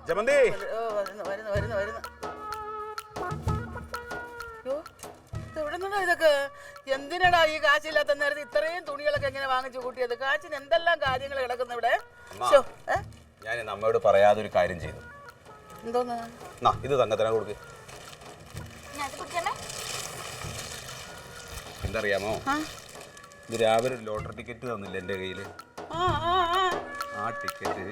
ജമന്തി ഇതൊക്കെ എന്തിനാടാ ഈ കാശില്ലാത്ത നേരത്തെ ഇത്രയും തുണികളൊക്കെ എങ്ങനെ വാങ്ങിച്ചു കൂട്ടിയത്? കാശിന് എന്തെല്ലാം കാര്യങ്ങൾ കിടക്കുന്നു ഇവിടെ. ഞാൻ നമ്മയോട് പറയാതെ ഒരു കാര്യം ചെയ്തു. എന്തോന്ന്? ഇത് തങ്കത്തിനെ കൊടുക്ക്. എന്തറിയാമോ, ഇത് രാവിലെ ഒരു ലോട്ടറി ടിക്കറ്റ് തന്നില്ല എന്റെ കയ്യില്. ആ ടിക്കറ്റ്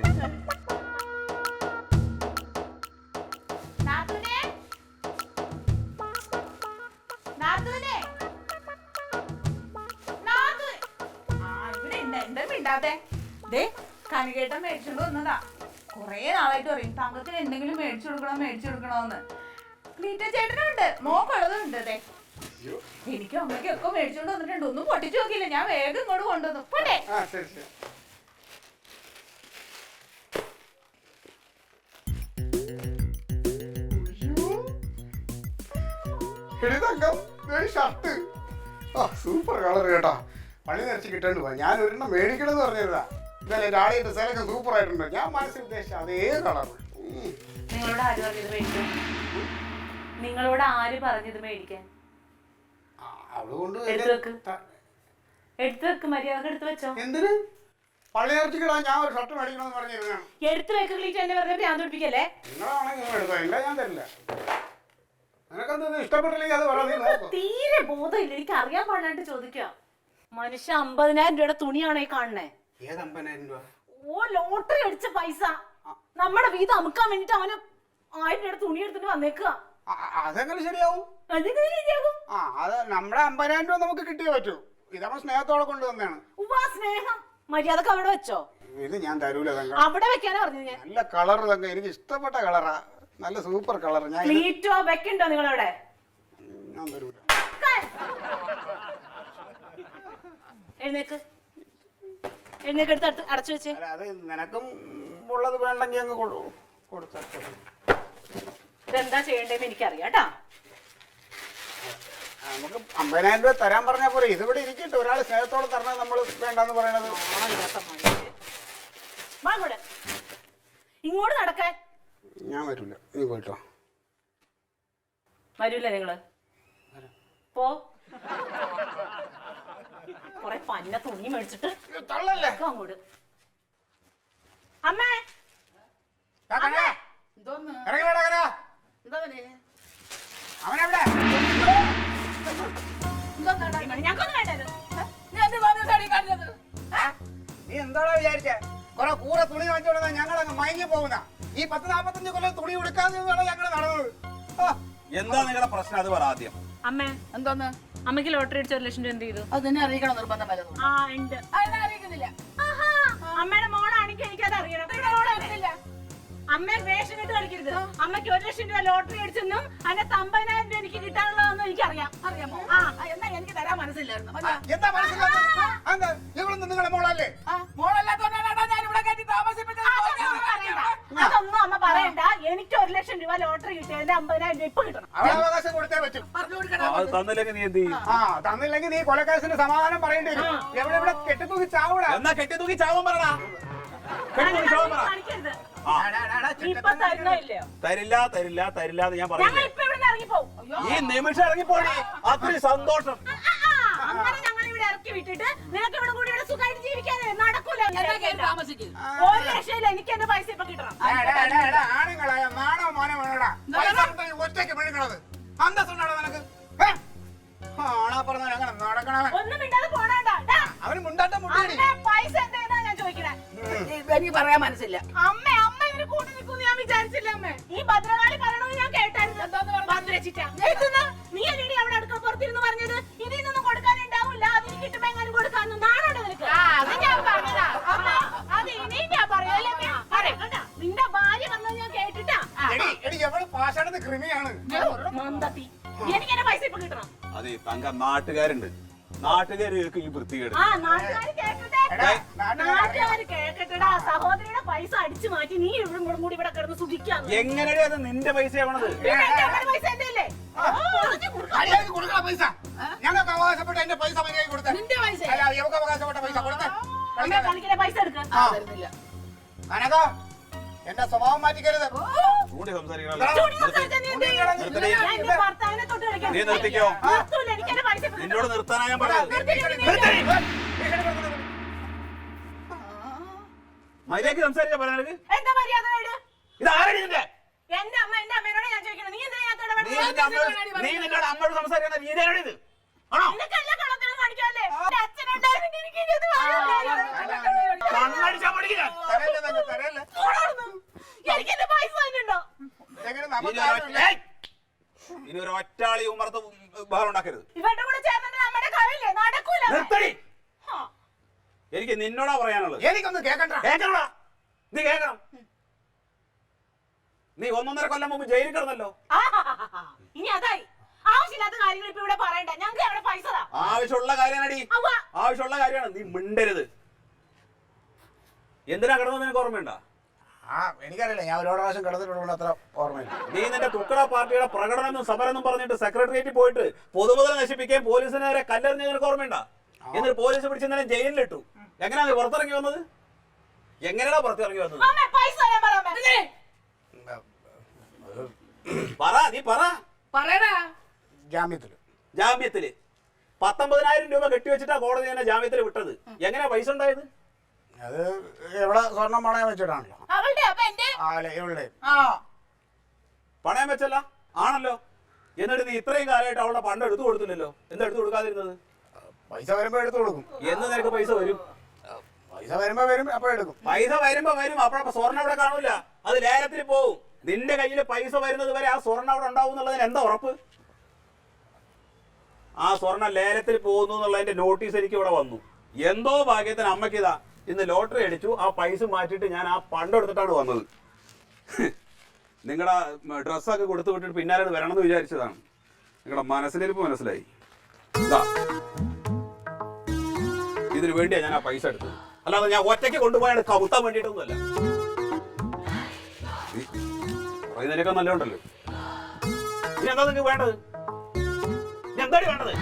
കണികേട്ടൻ മേടിച്ചോണ്ട് വന്നതാ. കൊറേ നാളായിട്ട് പറയും തങ്കത്തിന് എന്തെങ്കിലും മേടിച്ചു കൊടുക്കണോന്ന്. ക്ലീറ്റ ചേട്ടനുണ്ട്, മോക്കുള്ളതുണ്ട്. അതെ, എനിക്കും അമ്മയ്ക്കും ഒക്കെ മേടിച്ചോണ്ട് വന്നിട്ടുണ്ട്. ഒന്നും പൊട്ടിച്ചു നോക്കിയില്ല, ഞാൻ വേഗം ഇങ്ങോട്ട് കൊണ്ടുവന്നു. പോട്ടെ. സൂപ്പർ കളർ കേട്ടാ. പണി നിറച്ച് കിട്ടേണ്ടി പോവാ. ഞാൻ ഒരെണ്ണം മേടിക്കണമെന്ന് പറഞ്ഞിരുന്നാ. ഇന്നലെ രാളി ഡ്രസ്സൊക്കെ സൂപ്പർ ആയിട്ടുണ്ട്. ഞാൻ മനസ്സിൽ ഉദ്ദേശിച്ച അതേ കളർ. നിങ്ങളോട് ആര് പറഞ്ഞത് മേടിക്കാൻ? നിങ്ങളോട് ആര് പറഞ്ഞത് മേടിക്കാൻ? അതുകൊണ്ട് എടുത്തു വെക്ക്, മര്യാദ എടുത്തു വെച്ചോ. എന്തിന്? പള്ളി ഇറച്ചിക്കിടാ ഞാൻ ഒരു ഷർട്ട് മേടിക്കണമെന്ന് പറഞ്ഞിരുന്നാണ്. എടുത്തു വെക്ക് ക്ലീറ്റ്. എന്നെ വെറുതെ ഭ്രാന്ത് പിടിപ്പിക്കല്ലേ. നിങ്ങളാണെങ്കിൽ നിങ്ങൾ എടുത്തോ, ഇല്ല ഞാൻ തരില്ല. നിനക്കെന്താ ഇഷ്ടപ്പെട്ടില്ലെങ്കിൽ അത് പറയാം. തീരെ ബോധമില്ല, എനിക്ക് അറിയാൻ പാടാണ്ട് ചോദിക്കാം. മനുഷ്യ 50,000 രൂപയുടെ തുണിയാണോ ഈ കാണണേ? ഏത് 50,000 രൂപ? ഓ, ലോട്ടറി അടിച്ച പൈസ. നമ്മുടെ വീട് അമുക്കാൻ വേണ്ടിട്ട് അവന് 1000 രൂപയുടെ തുണി എടുത്തിട്ട് വന്നേക്കുക. അതെങ്ങനെ ശരിയാവും? അത് നമ്മുടെ 50,000 രൂപ നമുക്ക് കിട്ടിയേ പറ്റൂ. ഇതമ്മ സ്നേഹത്തോടെ കൊണ്ടുവന്നാണ്. സ്നേഹം മര്യാദക്ക് അവിടെ വെച്ചോ. ഇത് ഞാൻ തരൂല. അവിടെ വെക്കാനാ പറഞ്ഞു ഞാൻ. നല്ല കളർ തങ്ക, എനിക്ക് ഇഷ്ടപ്പെട്ട കളറാ. നല്ല സൂപ്പർ കളർ. ഞാൻ വെക്കണ്ടോ നിങ്ങളവിടെ? ഞാൻ തരൂല. എഴുന്നേക്ക്, എടുത്ത് അടച്ചു വെച്ചേ. അത് നിനക്കും ഉള്ളത് വേണ്ടെങ്കിൽ അങ്ങ് കൊടുത്താ. ഇതെന്താ ചെയ്യണ്ടേന്ന് എനിക്കറിയാം കേട്ടാ. നമുക്ക് 50,000 രൂപ തരാൻ പറഞ്ഞാ പോലെ ഇതിവിടെ ഇരിക്കട്ടെ. ഒരാൾ സ്നേഹത്തോടെ തരണത് നമ്മൾ വേണ്ടെന്ന് പറയണത്. ഇങ്ങോട്ട് നടക്കാൻ ഞാൻ വരൂല. നീ പോയിട്ടോ. വരൂല നിങ്ങള് പോ. കൊറേ പന്ന തുണി മേടിച്ചിട്ട് അങ്ങോട്ട്. അമ്മേ, അവനെവിടെ? നീ എന്താണോ വിചാരിച്ചേ? കൊറേ കൂടെ തുണി വാങ്ങിച്ചോണ്ടാ ഞങ്ങൾ അങ്ങ് മയങ്ങി പോകുന്ന. ഈ 10-45 കൊല്ലം തുണി കൊടുക്കാതെ ഞങ്ങൾ നടന്നത്. എന്താ നിങ്ങളുടെ പ്രശ്നം? അത് പറ ആദ്യം. അമ്മേ, എന്തോന്ന്? അമ്മയ്ക്ക് ലോട്ടറി അടിച്ച 1 ലക്ഷം രൂപ എന്ത് ചെയ്തു? അത് തന്നെ അറിയിക്കണം നിർബന്ധം വല്ലതും? ഉണ്ട്. അറിയിക്കുന്നില്ല. അമ്മയുടെ മോളാണെങ്കിൽ എനിക്കത് അറിയണം. അമ്മ വേഷം ഇട്ട് കളിക്കരുത്. അമ്മയ്ക്ക് 1 ലക്ഷം രൂപ ലോട്ടറി അടിച്ചെന്നും അതിനകത്ത് 50,000 രൂപ എനിക്ക് കിട്ടാനുള്ളതെന്നും എനിക്കറിയാം. അറിയാമോ? എന്നാ എനിക്ക് തരാൻ മനസ്സില്ലായിരുന്നു. എന്താ മനസ്സിലാക്കുന്നത്? നിങ്ങളുടെ മോളല്ലേ? മോളല്ലാത്തോണ്ടാണ് ഞാൻ ഇവിടെ കയറ്റി താമസിപ്പിച്ചത്. അതൊന്നും അമ്മ പറയണ്ട. എനിക്ക് 1 ലക്ഷം രൂപ ലോട്ടറി കിട്ടിയതിന്റെ 50,000 രൂപ ഇപ്പൊ കിട്ടണം. അവകാശം കൊടുത്തേ പറ്റും. തന്നില്ലെങ്കിൽ നീ എന്ത് ചെയ്യും? തന്നില്ലെങ്കിൽ നീ കൊലക്കേസിന് സമാധാനം പറയേണ്ടി വരും. എവിടെ കെട്ടിത്തൂക്കി ചാവൂടാ. എന്നാ കെട്ടിത്തൂക്കി ചാവാൻ പറടാ. തരില്ല ഞാൻ പറഞ്ഞു. ഈ നിമിഷം ഇറങ്ങിപ്പോടി. അത്രയും സന്തോഷം. അങ്ങനെ ഞങ്ങൾ ഇവിടെ ഇറക്കി വിട്ടിട്ട് നിനക്ക് ഇവിടെ കൂടി ഇവിടെ സുഖമായിട്ട് ജീവിക്കാനേ നടക്കൂല. 1 ലക്ഷം എനിക്ക് എന്റെ പൈസ ഇപ്പൊ കിട്ടണം. ആണുങ്ങളായ നാണോ മോനോ വേണോടാ. ഒറ്റയ്ക്ക് മെഴുകണത് അന്തസ്സുണ്ടാണോ നിനക്ക്? ഒന്നും മിണ്ടാതെ പോണേണ്ട. അവന് മുണ്ടാട്ടം പൈസ എന്താ ഞാൻ ചോദിക്കണേ? എനിക്ക് പറയാൻ മനസ്സില്ല. അമ്മ ഇതിന് കൂട്ടി നിൽക്കുന്നു ഞാൻ വിചാരിച്ചില്ല. അമ്മ ഈ ഭദ്രകാളി പറയണമെന്ന് ഞാൻ കേട്ടായിരുന്നു. നീ അല്ലേ അവിടെ അടുക്കള പുറത്തിരുന്ന് പറഞ്ഞത് ഇനി ഇതൊന്നും കൊടുക്കാനുണ്ടാവില്ല, അതിന് കിട്ടുമ്പോ എങ്ങനെ കൊടുക്കാന്ന്? നാണോടെ നിനക്ക്? അത് ഞാൻ പറഞ്ഞതാ. അത് ഇനിയും ഞാൻ പറയല്ലേ. നിന്റെ ഭാര്യ വന്നത് ഞാൻ കേട്ടിട്ടാ. ക്രിമിയാണ്. എനിക്കെന്നെ പൈസ ഇപ്പൊ കിട്ടണം. അതെ തങ്ക, നാട്ടുകാരുണ്ട്. നാട്ടുകാർക്ക് ഈ വൃത്തികേട്. നാട്ടുകാര് കേക്കട്ടെടാ. സഹോദരിയുടെ പൈസ അടിച്ചു മാറ്റി നീ ഇവിടെ കൂടി ഇവിടെ കിടന്ന് സുഖിക്കാം. എങ്ങനെയാ അത് നിന്റെ പൈസ ആവണത്? പൈസ എന്റെ അല്ലേ? പൈസ ഞങ്ങൾക്ക് അവകാശപ്പെട്ട എന്റെ പൈസ നിന്റെ പൈസ അവകാശപ്പെട്ട പൈസ കൊടുത്തേ. പൈസ എടുക്കുക. അനക എന്റെ സ്വഭാവം മാറ്റിക്കരുത്. ചൂണ്ടി ചൂണ്ടി സംസാരിച്ചാ നീ എന്ത് ചെയ്യും? ഞാൻ എന്റെ ഭർത്താവിനെ തൊട്ട് കളിക്കാൻ നീ നിർത്തിക്കോ. നിർത്തൂല, എനിക്ക് എന്റെ പൈസ നിന്നോട് നിർത്താനാ ഞാൻ പറഞ്ഞത്. മര്യാദയ്ക്ക് സംസാരിച്ചാ പറയാനക്ക് എന്താ മര്യാദ കേട്? ഇത് ആരടി നിന്റെ? എന്റെ അമ്മ എന്റെ അമ്മയോട് ഞാൻ ചോദിക്കണം, നീ എന്തിനാ ഇതിനകത്ത് നീ നിന്റെ അമ്മയോട് സംസാരിക്കുന്ന രീതിയാണോ ഇത്? ആണോ? എല്ലാ കളത്തിലും കാണിക്കാല്ലേ? എന്റെ അച്ഛനുണ്ടായിരുന്നെങ്കിൽ എനിക്ക് ഇത് കണ്ണടിച്ചാ പഠിക്കില്ല. എനിക്ക് എന്റെ പൈസ തന്നിട്ടുണ്ടോ? ഇനി ഒരു ഒറ്റാളി ഉമ്മർത്ത് ബഹളം ഉണ്ടാക്കരുത്. ഇവരുടെ കൂടെ ചേർന്നിട്ട് നമ്മുടെ കളിയില്ലേ നടക്കൂല. നിർത്തടി. എനിക്ക് നിന്നോടാ പറയാനുള്ളത്. എനിക്കൊന്നും കേക്കണ്ട. കേക്കണോടാ, നീ കേക്കണം. നീ 1.5 കൊല്ലം മുമ്പ് ജയിലിൽ കിടന്നല്ലോ. ഇനി അതായി ആവശ്യമില്ലാത്ത കാര്യങ്ങൾ ഇപ്പൊ ഇവിടെ പറയണ്ട. ഞങ്ങൾക്ക് അവിടെ പൈസ താ. ആവശ്യമുള്ള കാര്യമാണടി, ആവശ്യമുള്ള കാര്യമാണ്. നീ മിണ്ടരുത്. എന്തിനാ കിടന്നത് നിനക്ക് ഓർമ്മയുണ്ടോ? എനിക്കറിയില്ല, ഞാൻ ഒരുപാട് പ്രാവശ്യം കിടന്നിട്ടുണ്ട്, അത്ര ഓർമ്മയില്ല. നീ നിന്റെ തുക്കട പാർട്ടിയുടെ പ്രകടനം സമരം പറഞ്ഞിട്ട് സെക്രട്ടേറിയറ്റ് പോയിട്ട് പൊതുമുതൽ നശിപ്പിക്കാൻ പോലീസിന് നേരെ കല്ലെറിഞ്ഞ നിനക്ക് ഓർമ്മയുണ്ടോ? എന്നിട്ട് പോലീസ് പിടിച്ച് ഇന്നലെ ജയിലിലിട്ടു. എങ്ങനെയാ നീ പുറത്തിറങ്ങി വന്നത്? എങ്ങനെയാ പുറത്തിറങ്ങി വന്നത്? പൈസ തരാൻ പറ. പറ, നീ പറ. പറയടാ. ജാമ്യത്തില് 19,000 രൂപ കെട്ടിവെച്ചിട്ടാ കോടതി തന്നെ ജാമ്യത്തിൽ വിട്ടത്. എങ്ങനെയാ പൈസ ഉണ്ടായത്? അത് എവിടെ സ്വർണം പണയം വെച്ചിട്ടാണല്ലോ. അവളുടെ അപ്പൊ എന്റെ ഇവളുടെ പണയം വെച്ചല്ല ആണല്ലോ. എന്നിട്ട് നീ ഇത്രയും കാലമായിട്ട് അവളുടെ പണ്ട് എടുത്തു കൊടുത്തില്ലല്ലോ. എന്താ എടുത്തു കൊടുക്കാതിരുന്നത്? പൈസ വരുമ്പോ എടുത്തു കൊടുക്കും. എന്ന് നിനക്ക് പൈസ വരും? പൈസ വരുമ്പോ വരും, അപ്പൊ എടുക്കും. പൈസ വരുമ്പോ വരും, അപ്പൊ സ്വർണ്ണം അവിടെ കാണൂല, അത് ലേലത്തിൽ പോവും. നിന്റെ കയ്യിൽ പൈസ വരുന്നത് വരെ ആ സ്വർണ്ണം അവിടെ ഉണ്ടാവും എന്നുള്ളതിന് എന്താ ഉറപ്പ്? ആ സ്വർണ്ണം ലേലത്തിൽ പോകുന്നു എന്നുള്ളതിന്റെ നോട്ടീസ് എനിക്ക് ഇവിടെ വന്നു. എന്തോ ഭാഗ്യത്തിന് അമ്മയ്ക്ക് ഇതാ ഇന്ന് ലോട്ടറി അടിച്ചു. ആ പൈസ മാറ്റിയിട്ട് ഞാൻ ആ പണ്ട് എടുത്തിട്ടാണ് വന്നത്. നിങ്ങളുടെ ഡ്രസ്സൊക്കെ കൊടുത്തു വിട്ടിട്ട് പിന്നാലെ വരണം എന്ന് വിചാരിച്ചതാണ്. നിങ്ങളുടെ മനസ്സിലിരിപ്പ് മനസ്സിലായി. ഇതാ ഇതിനു വേണ്ടിയാ ഞാൻ ആ പൈസ എടുത്തത്, അല്ലാതെ ഞാൻ ഒറ്റയ്ക്ക് കൊണ്ടുപോയാണ് കവുത്താൻ വേണ്ടിയിട്ടൊന്നുമല്ല. പറയുന്നതിനൊക്കെ നല്ല ഉണ്ടല്ലോ. ഇനി എന്താ നിങ്ങൾക്ക് വേണ്ടത്? എന്താടി വേണ്ടത്?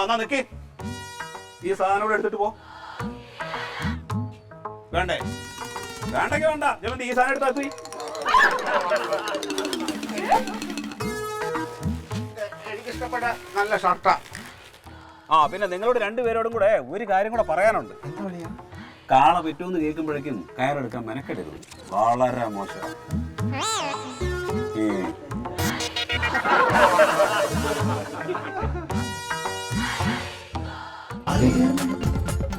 എന്നാ നിക്ക്, ഈ സാധനം കൂടെ എടുത്തിട്ട് പോ. വേണ്ടേ? വേണ്ടെങ്കിൽ വേണ്ട. ഞാൻ ഈ സാധനം എടുത്താക്കി. എനിക്കിഷ്ടപ്പെട്ട നല്ല ഷർട്ടാ. പിന്നെ നിങ്ങളോട് രണ്ടുപേരോടും കൂടെ ഒരു കാര്യം കൂടെ പറയാനുണ്ട്. കാള പറ്റൂന്ന് കേൾക്കുമ്പോഴേക്കും കയറെടുക്കാൻ മെനക്കെടരുത്. വളരെ മോശമാണ്. Alien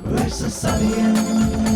versus Alien.